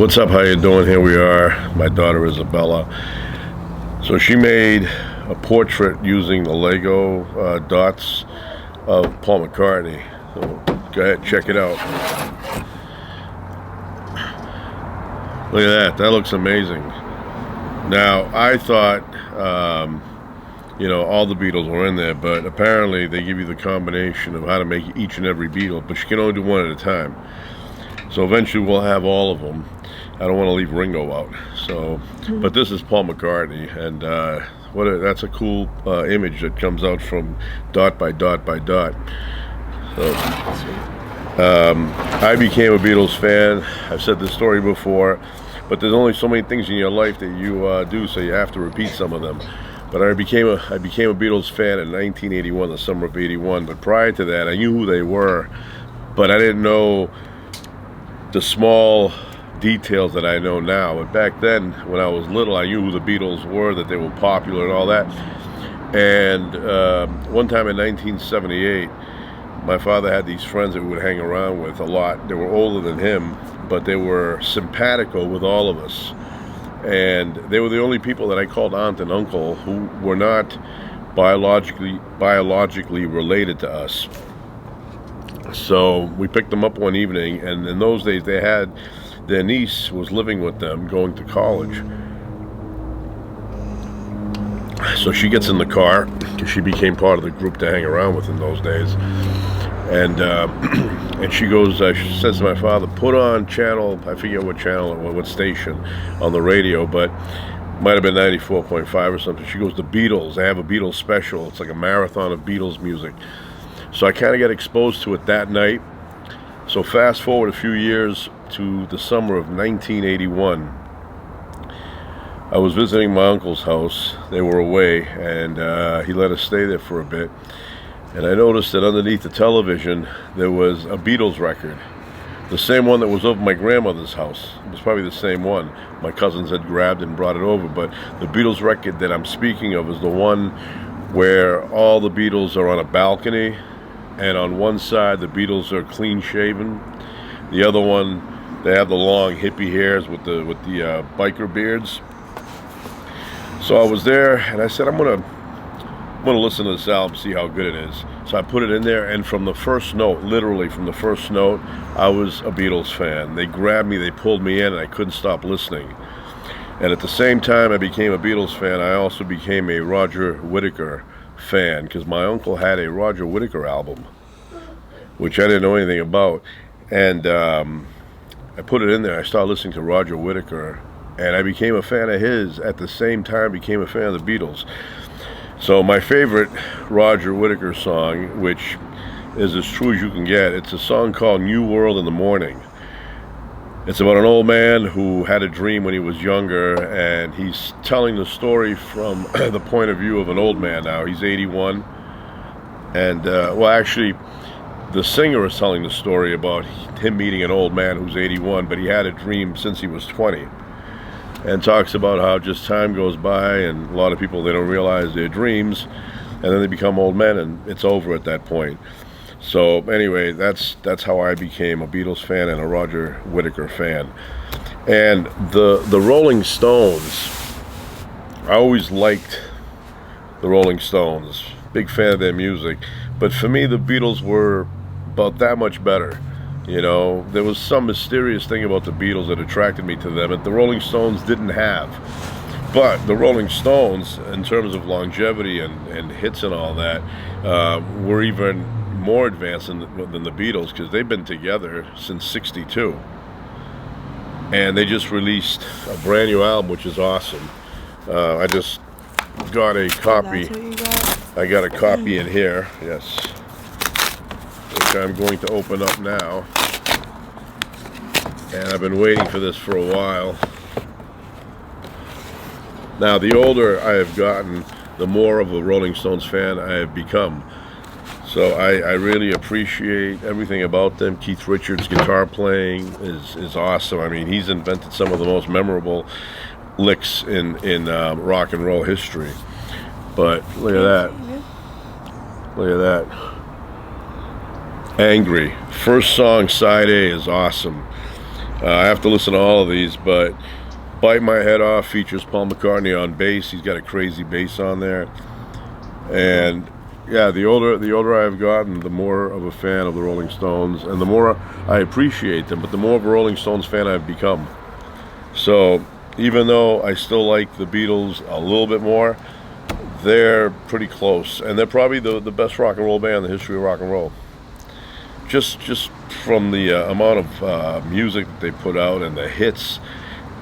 What's up? How you doing? Here we are. My daughter Isabella. So she made a portrait using the Lego dots of Paul McCartney. So go ahead, check it out. Look at that. That looks amazing. Now I thought, all the Beatles were in there, but apparently they give you the combination of how to make each and every Beatle, but you can only do one at a time. So eventually we'll have all of them. I don't want to leave Ringo out. So, but this is Paul McCartney, and that's a cool image that comes out from dot by dot by dot. So, I became a Beatles fan. I've said this story before, but there's only so many things in your life that you do, so you have to repeat some of them. But I became a Beatles fan in 1981, the summer of '81. But prior to that, I knew who they were, but I didn't know the small details that I know now. But back then, when I was little, I knew who the Beatles were, that they were popular and all that. And one time in 1978, my father had these friends that we would hang around with a lot. They were older than him, but they were simpatico with all of us. And they were the only people that I called aunt and uncle who were not biologically related to us. So we picked them up one evening, and in those days they had their niece was living with them, going to college. So she gets in the car, because she became part of the group to hang around with in those days. And and she goes, she says to my father, put on channel, I forget what channel or what station on the radio, but might have been 94.5 or something. She goes, the Beatles, they have a Beatles special. It's like a marathon of Beatles music. So I kind of got exposed to it that night. So fast forward a few years to the summer of 1981. I was visiting my uncle's house. They were away, and he let us stay there for a bit. And I noticed that underneath the television there was a Beatles record, the same one that was over my grandmother's house. It was probably the same one. My cousins had grabbed and brought it over, but the Beatles record that I'm speaking of is the one where all the Beatles are on a balcony, and on one side the Beatles are clean shaven, the other one they have the long hippie hairs with the biker beards. So I was there, and I said, I'm gonna listen to this album, see how good it is. So I put it in there, and from the first note, literally from the first note, I was a Beatles fan. They grabbed me, they pulled me in, and I couldn't stop listening. And at the same time I became a Beatles fan, I also became a Roger Whittaker fan, because my uncle had a Roger Whittaker album, which I didn't know anything about. And I put it in there. I started listening to Roger Whittaker, and I became a fan of his. At the same time, became a fan of the Beatles. So my favorite Roger Whittaker song, which is as true as you can get, it's a song called New World in the Morning. It's about an old man who had a dream when he was younger, and he's telling the story from the point of view of an old man now. He's 81. And, actually, the singer is telling the story about him meeting an old man who's 81, but he had a dream since he was 20. And talks about how just time goes by, and a lot of people, they don't realize their dreams, and then they become old men, and it's over at that point. So anyway, that's how I became a Beatles fan and a Roger Whittaker fan. And the Rolling Stones, I always liked the Rolling Stones, big fan of their music, but for me the Beatles were about that much better. There was some mysterious thing about the Beatles that attracted me to them that the Rolling Stones didn't have. But the Rolling Stones, in terms of longevity and hits and all that, were even more advanced than the Beatles, because they've been together since '62. And they just released a brand new album, which is awesome. I just got a copy. That's what you got? I got a copy in here, yes, which I'm going to open up now. And I've been waiting for this for a while. Now, the older I have gotten, the more of a Rolling Stones fan I have become. So I really appreciate everything about them. Keith Richards' guitar playing is awesome. I mean, he's invented some of the most memorable licks in rock and roll history. But look at that. Look at that. Angry. First song, side A, is awesome. I have to listen to all of these, but Bite My Head Off features Paul McCartney on bass. He's got a crazy bass on there. And yeah, the older I've gotten, the more of a fan of the Rolling Stones, and the more I appreciate them, but the more of a Rolling Stones fan I've become. So even though I still like the Beatles a little bit more, they're pretty close, and they're probably the best rock and roll band in the history of rock and roll. Just from the amount of music that they put out, and the hits,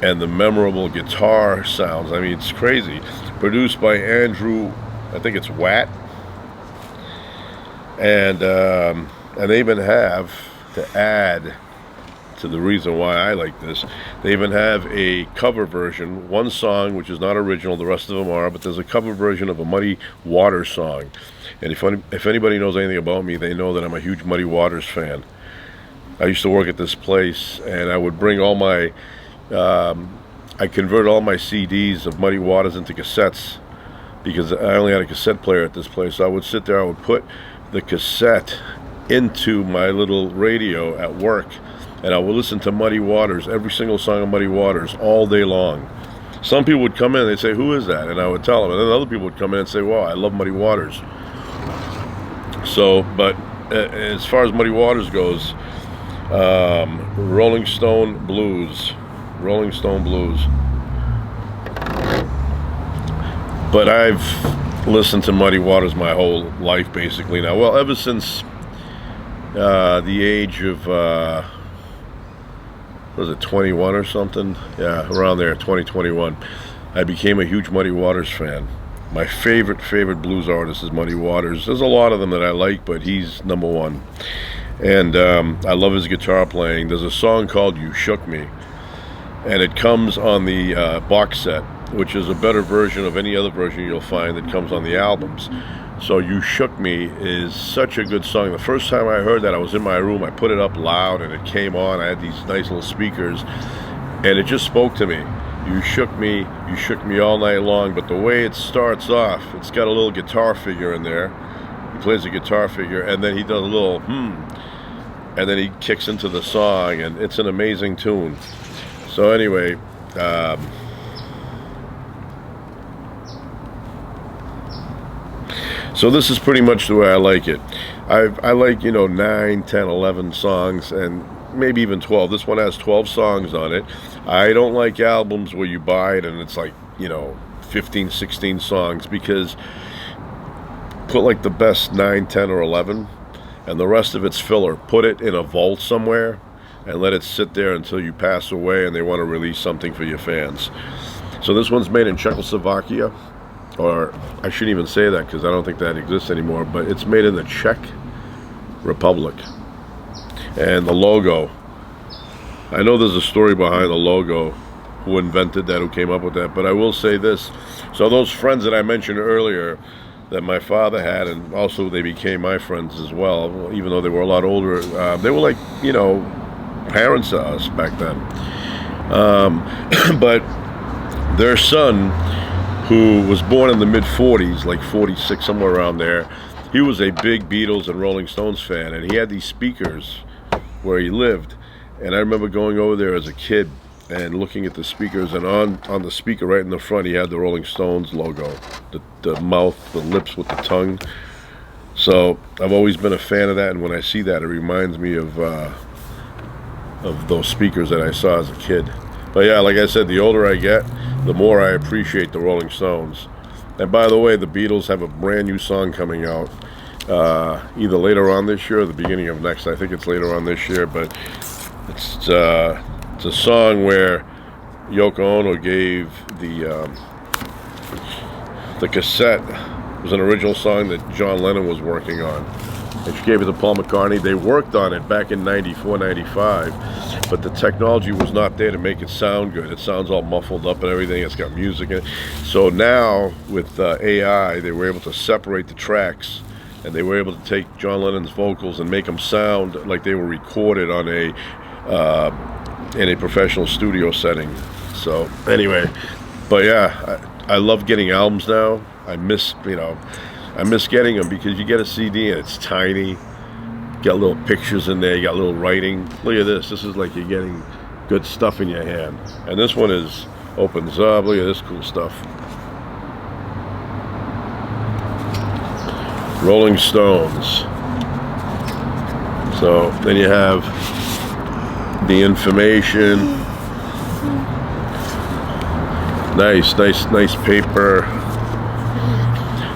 and the memorable guitar sounds. I mean, it's crazy. Produced by Andrew, I think it's Watt, and they even have, to add to the reason why I like this, they even have a cover version, one song which is not original, the rest of them are, but there's a cover version of a Muddy Waters song. And if anybody knows anything about me, they know that I'm a huge Muddy Waters fan. I used to work at this place, and I would bring all my I converted all my CDs of Muddy Waters into cassettes, because I only had a cassette player at this place. So I would sit there, I would put the cassette into my little radio at work, and I would listen to Muddy Waters, every single song of Muddy Waters, all day long. Some people would come in and they'd say, "Who is that?" And I would tell them, and then other people would come in and say, "Wow, I love Muddy Waters." So, but as far as Muddy Waters goes, Rolling Stone Blues. But I've listened to Muddy Waters my whole life, basically now. Well, ever since the age of, was it 21 or something? Yeah, around there, 2021. I became a huge Muddy Waters fan. My favorite blues artist is Muddy Waters. There's a lot of them that I like, but he's number one. And I love his guitar playing. There's a song called "You Shook Me," and it comes on the box set, which is a better version of any other version you'll find that comes on the albums. So "You Shook Me" is such a good song. The first time I heard that, I was in my room, I put it up loud, and it came on. I had these nice little speakers, and it just spoke to me. You shook me all night long. But the way it starts off, it's got a little guitar figure in there. He plays a guitar figure, and then he does a little and then he kicks into the song, and it's an amazing tune. So anyway, so this is pretty much the way I like it. I like, 9, 10, 11 songs, and maybe even 12. This one has 12 songs on it. I don't like albums where you buy it and it's like, 15, 16 songs, because put like the best 9, 10, or 11, and the rest of it's filler. Put it in a vault somewhere and let it sit there until you pass away and they want to release something for your fans. So this one's made in Czechoslovakia, or I shouldn't even say that because I don't think that exists anymore, but it's made in the Czech Republic. And the logo, I know there's a story behind the logo, who invented that, who came up with that, but I will say this. So those friends that I mentioned earlier that my father had, and also they became my friends as well, even though they were a lot older, they were like, parents to us back then. But their son, who was born in the mid-40s, like 46, somewhere around there, he was a big Beatles and Rolling Stones fan, and he had these speakers where he lived. And I remember going over there as a kid and looking at the speakers, and on the speaker right in the front, he had the Rolling Stones logo, the mouth, the lips with the tongue. So I've always been a fan of that, and when I see that, it reminds me of those speakers that I saw as a kid. But yeah, like I said, the older I get, the more I appreciate the Rolling Stones. And by the way, the Beatles have a brand new song coming out, either later on this year or the beginning of next. I think it's later on this year, but it's a song where Yoko Ono gave the cassette. It was an original song that John Lennon was working on, and she gave it to Paul McCartney. They worked on it back in 94, 95, but the technology was not there to make it sound good. It sounds all muffled up and everything. It's got music in it. So now with AI, they were able to separate the tracks, and they were able to take John Lennon's vocals and make them sound like they were recorded on in a professional studio setting. So anyway, but yeah, I love getting albums now. I miss getting them, because you get a CD and it's tiny, got little pictures in there, you got little writing. Look at this. This is like you're getting good stuff in your hand. And this one opens up. Look at this cool stuff. Rolling Stones. So then you have the information. Nice paper.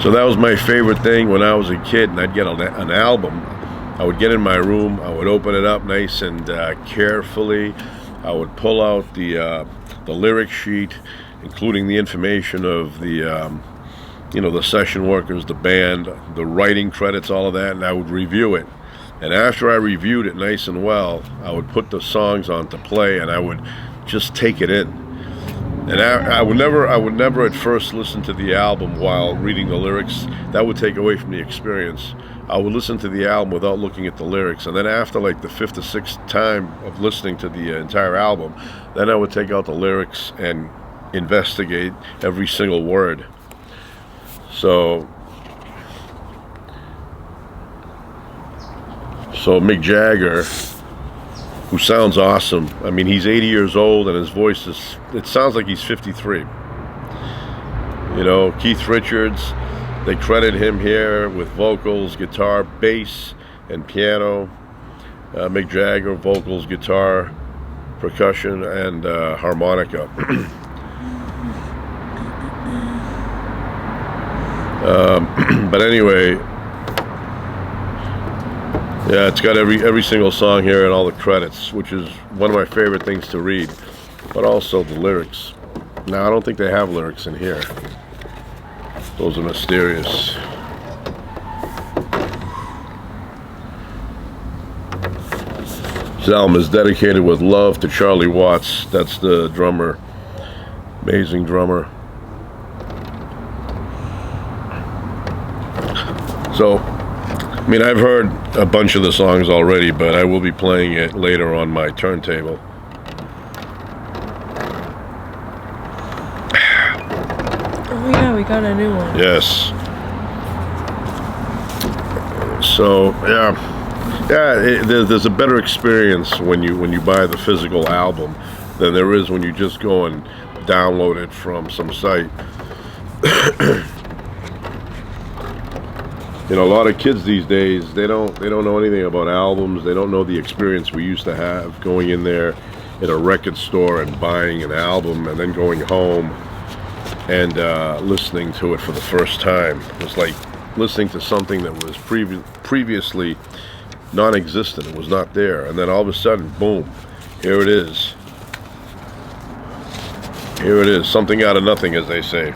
So that was my favorite thing when I was a kid, and I'd get an album. I would get in my room, I would open it up nice and carefully. I would pull out the lyric sheet, including the information of the the session workers, the band, the writing credits, all of that, and I would review it. And after I reviewed it nice and well, I would put the songs on to play, and I would just take it in. And I would never at first listen to the album while reading the lyrics. That would take away from the experience. I would listen to the album without looking at the lyrics, and then after like the 5th or 6th time of listening to the entire album, then I would take out the lyrics and investigate every single word. So Mick Jagger, who sounds awesome. I mean, he's 80 years old and his voice it sounds like he's 53. You know, Keith Richards, they credit him here with vocals, guitar, bass, and piano. Mick Jagger, vocals, guitar, percussion, and harmonica. But anyway, yeah, it's got every single song here and all the credits, which is one of my favorite things to read, but also the lyrics. Now, I don't think they have lyrics in here. Those are mysterious. This album is dedicated with love to Charlie Watts. That's the drummer, amazing drummer. So, I mean, I've heard a bunch of the songs already, but I will be playing it later on my turntable. Oh yeah, we got a new one. Yes. So yeah, there's a better experience when you buy the physical album than there is when you just go and download it from some site. You know, a lot of kids these days, they don't know anything about albums. They don't know the experience we used to have, going in there at a record store and buying an album and then going home and listening to it for the first time. It was like listening to something that was previously non-existent. It was not there, and then all of a sudden, boom, here it is. Here it is, something out of nothing, as they say.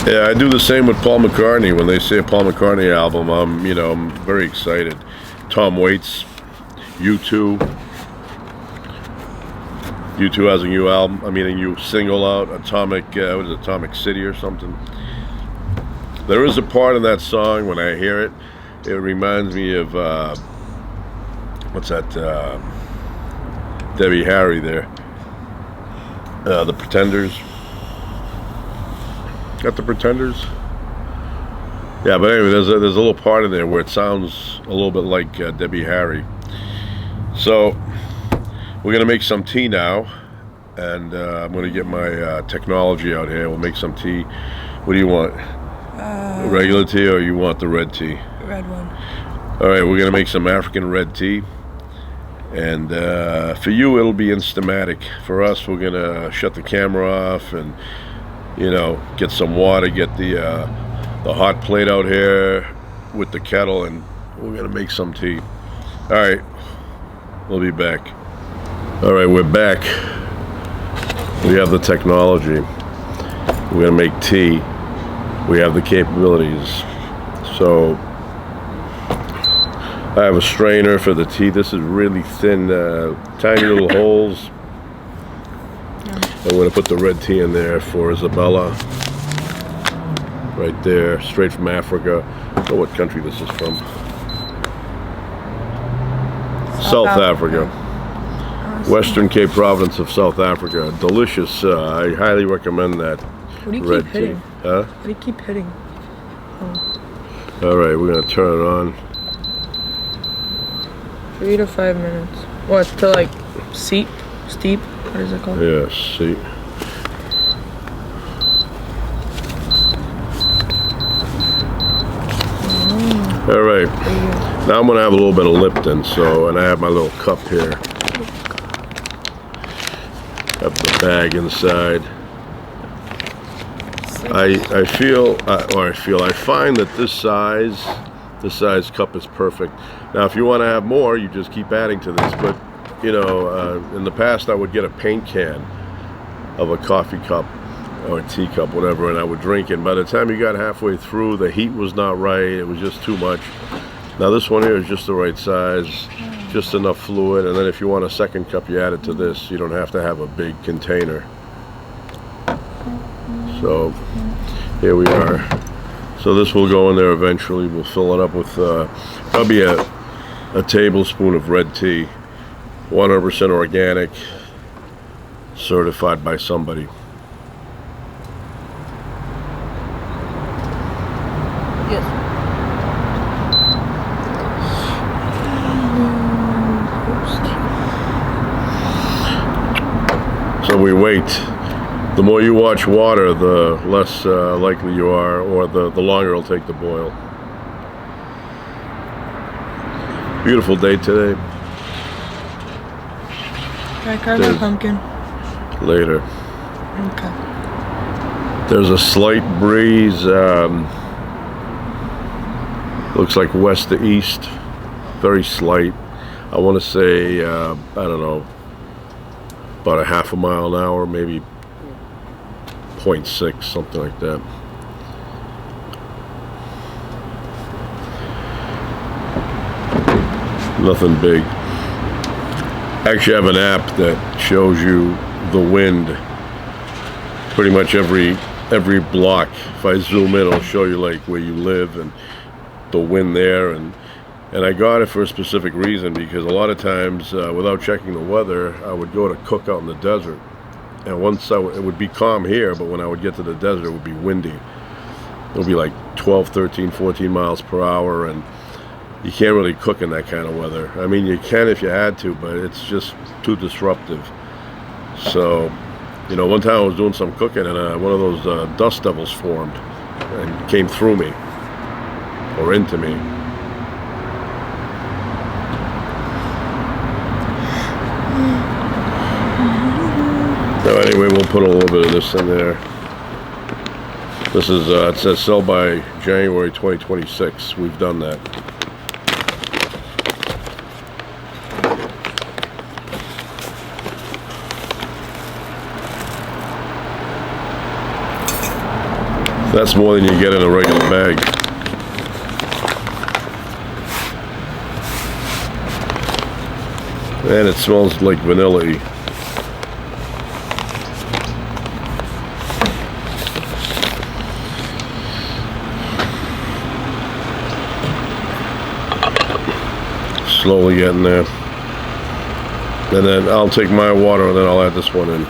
Yeah, I do the same with Paul McCartney. When they say a Paul McCartney album, I'm very excited. Tom Waits, U2. U2 has a new album. I mean, a new single out. Atomic City or something. There is a part in that song when I hear it. It reminds me of what's that? Debbie Harry there. The Pretenders. Got the Pretenders? Yeah, but anyway, there's a little part in there where it sounds a little bit like Debbie Harry. So we're gonna make some tea now, and I'm gonna get my technology out here. We'll make some tea. What do you want? Regular tea, or you want the red tea? Red one. All right, we're gonna make some African red tea, and for you it'll be Instamatic. For us, we're gonna shut the camera off and, you know, get some water, get the hot plate out here with the kettle, and we're gonna make some tea. All right, we'll be back. All right, we're back. We have the technology. We're gonna make tea. We have the capabilities. So I have a strainer for the tea. This is really thin, tiny little holes. I'm going to put the red tea in there for Isabella. Right there, straight from Africa. I don't know what country this is from. South Africa. Awesome. Western Cape Province of South Africa. Delicious. I highly recommend that. What do you red keep tea. hitting? Huh? Why do you keep hitting? Oh. All right, we're gonna turn it on. 3 to 5 minutes. What, to like steep? What is it called? Yeah, see. All right, now I'm gonna have a little bit of Lipton, and I have my little cup here. Have the bag inside. I find that this size cup is perfect. Now, if you want to have more, you just keep adding to this. But you know, in the past, I would get a paint can of a coffee cup or a teacup, whatever, and I would drink it. By the time you got halfway through, the heat was not right. It was just too much. Now this one here is just the right size, just enough fluid, and then if you want a second cup, you add it to this. You don't have to have a big container. So here we are. So this will go in there eventually. We'll fill it up with probably a tablespoon of red tea, 100% organic, certified by somebody. Yes. So we wait. The more you watch water, the less likely you are, or the longer it'll take to boil. Beautiful day today. Can I carve a pumpkin? Later. Okay. There's a slight breeze. Looks like west to east. Very slight. I want to say, I don't know, about a half a mile an hour, maybe 0.6, something like that. Nothing big. I actually have an app that shows you the wind pretty much every block. If I zoom in, it'll show you like where you live and the wind there, and I got it for a specific reason, because a lot of times without checking the weather, I would go to cook out in the desert, and once it would be calm here, but when I would get to the desert, it would be windy. It would be like 12, 13, 14 miles per hour, and you can't really cook in that kind of weather. I mean, you can if you had to, but it's just too disruptive. So, you know, one time I was doing some cooking, and one of those dust devils formed and came through me, or into me. So anyway, we'll put a little bit of this in there. This is, it says sell by January 2026. We've done that. That's more than you get in a regular bag. And it smells like vanilla-y. Slowly getting there. And then I'll take my water and then I'll add this one in.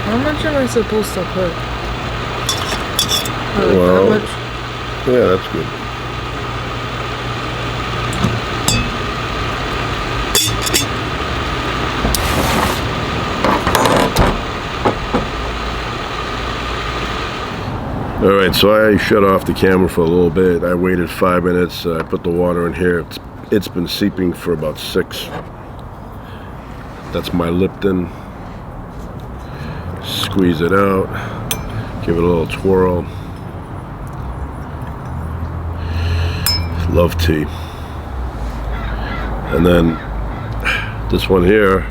How much am I supposed to put? Well, how much? Yeah, that's good. Alright, so I shut off the camera for a little bit. I waited 5 minutes. I put the water in here. It's been seeping for about 6. That's my Lipton. Squeeze it out. Give it a little twirl. Love tea. And then this one here,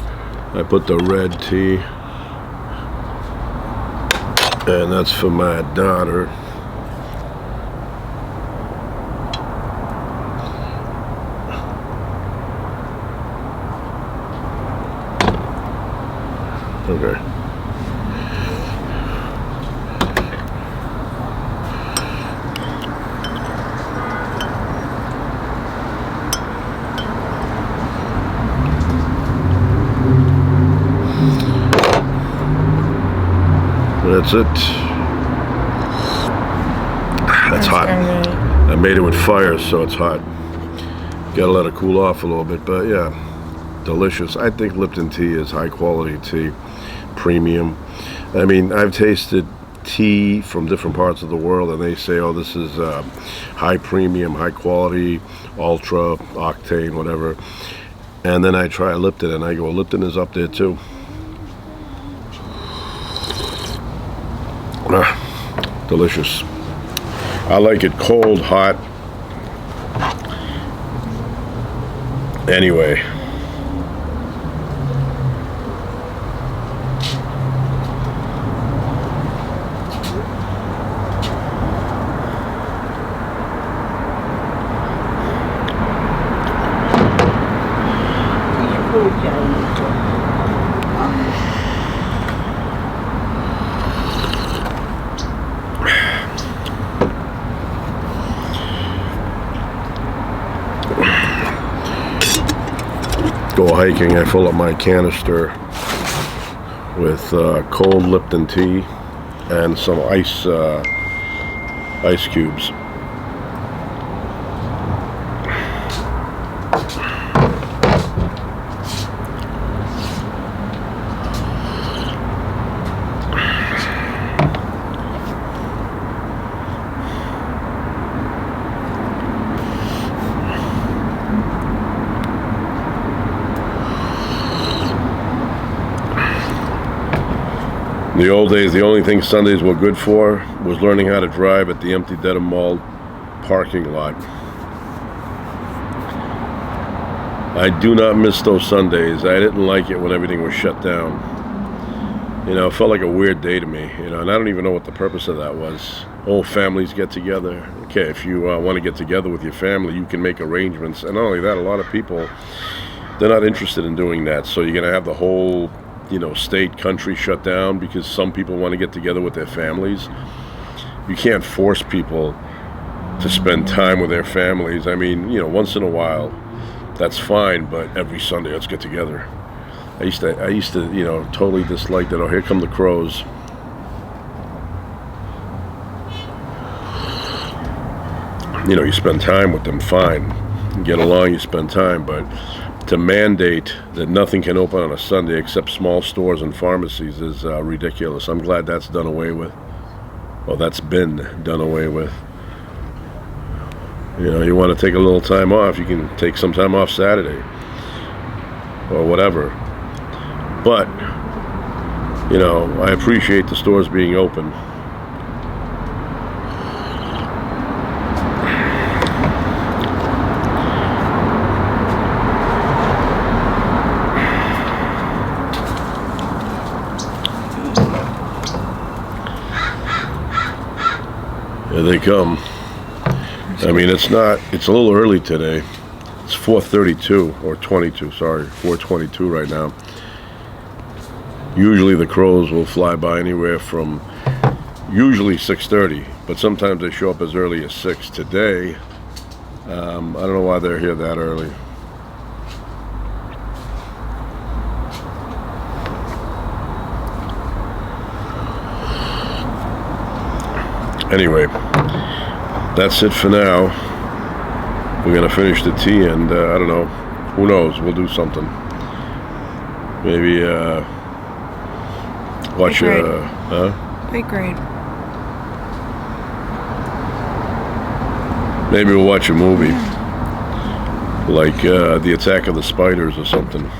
I put the red tea. And that's for my daughter. Okay. That's it. That's hot. I made it with fire, so it's hot. Gotta let it cool off a little bit, but yeah, delicious. I think Lipton tea is high quality tea, premium. I mean, I've tasted tea from different parts of the world, and they say, oh, this is high premium, high quality, ultra, octane, whatever. And then I try Lipton, and I go, Lipton is up there too. Delicious. I like it cold, hot. Anyway. Go hiking, I fill up my canister with cold Lipton tea and some ice cubes. In the old days, the only thing Sundays were good for was learning how to drive at the empty Dedham Mall parking lot. I do not miss those Sundays. I didn't like it when everything was shut down. You know, it felt like a weird day to me, you know, and I don't even know what the purpose of that was. Oh, families get together. Okay, if you want to get together with your family, you can make arrangements. And not only that, a lot of people, they're not interested in doing that. So you're going to have the whole, you know, state, country shut down because some people want to get together with their families. You can't force people to spend time with their families. I mean, you know, once in a while, that's fine, but every Sunday, let's get together. I used to, you know, totally dislike that. Oh, here come the crows. You know, you spend time with them, fine. You get along, you spend time, but to mandate that nothing can open on a Sunday except small stores and pharmacies is ridiculous. I'm glad that's done away with. Well, that's been done away with. You know, you want to take a little time off, you can take some time off Saturday or whatever. But, you know, I appreciate the stores being open. Here they come. I mean, it's a little early today. It's 4:32 or 22, sorry, 4:22 right now. Usually the crows will fly by anywhere from usually 6:30, but sometimes they show up as early as 6. Today, I don't know why they're here that early. Anyway, that's it for now. We're gonna finish the tea, and I don't know. Who knows? We'll do something. Maybe watch Big grade. Maybe we'll watch a movie like The Attack of the Spiders or something.